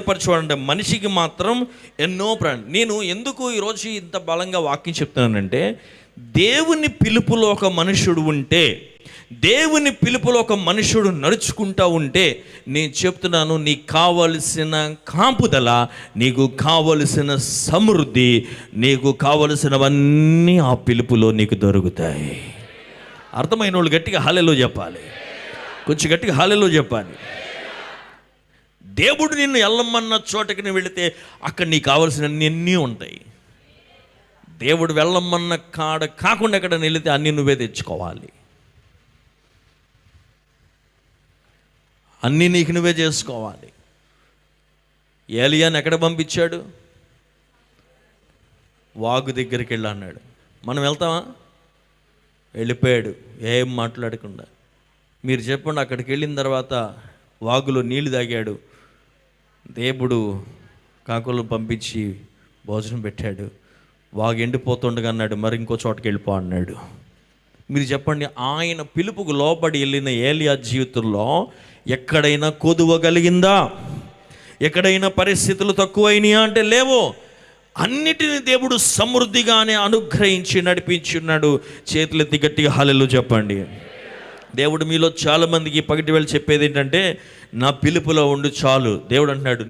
ఏర్పరచుకోవాలంటే మనిషికి మాత్రం ఎన్నో నేను ఎందుకు ఈరోజు ఇంత బలంగా వాక్యం చెప్తున్నానంటే, దేవుని పిలుపులో ఒక మనుషుడు ఉంటే, దేవుని పిలుపులో ఒక మనుషుడు నడుచుకుంటూ ఉంటే, నేను చెప్తున్నాను, నీకు కావలసిన కాపుదల, నీకు కావలసిన సమృద్ధి, నీకు కావలసినవన్నీ ఆ పిలుపులో నీకు దొరుకుతాయి. అర్థమైన వాళ్ళు గట్టిగా హల్లెలూయా చెప్పాలి, కొంచెం గట్టిగా హల్లెలూయా చెప్పాలి. దేవుడు నిన్ను వెళ్ళమన్న చోటకి నువ్వు వెళితే అక్కడ నీకు కావలసినవన్నీ ఉంటాయి. దేవుడు వెళ్ళమన్న కాడ కాకుండా ఎక్కడ వెళితే అన్నీ నువ్వే తెచ్చుకోవాలి, అన్నీ నీకు నువ్వే చేసుకోవాలి. ఏలియాని ఎక్కడ పంపించాడు? వాగు దగ్గరికి వెళ్ళి అన్నాడు. మనం వెళ్తామా? వెళ్ళిపోయాడు ఏం మాట్లాడకుండా. మీరు చెప్పండి, అక్కడికి వెళ్ళిన తర్వాత వాగులో నీళ్లు తాగాడు, దేవుడు కాకులను పంపించి భోజనం పెట్టాడు. వాగు ఎండిపోతుండగా అన్నాడు, మరి ఇంకో చోటకి వెళ్ళిపో అన్నాడు. మీరు చెప్పండి, ఆయన పిలుపుకు లోబడి వెళ్ళిన ఏలియా జీవితంలో ఎక్కడైనా కొదువగలిగిందా? ఎక్కడైనా పరిస్థితులు తక్కువైనాయా అంటే లేవు. అన్నిటినీ దేవుడు సమృద్ధిగానే అనుగ్రహించి నడిపించి ఉన్నాడు. చేతులెత్తి గట్టిగా హల్లెలూయా చెప్పండి. దేవుడు మీలో చాలామందికి పగటి వేళ చెప్పేది ఏంటంటే, నా పిలుపులో ఉండు చాలు. దేవుడు అంటున్నాడు,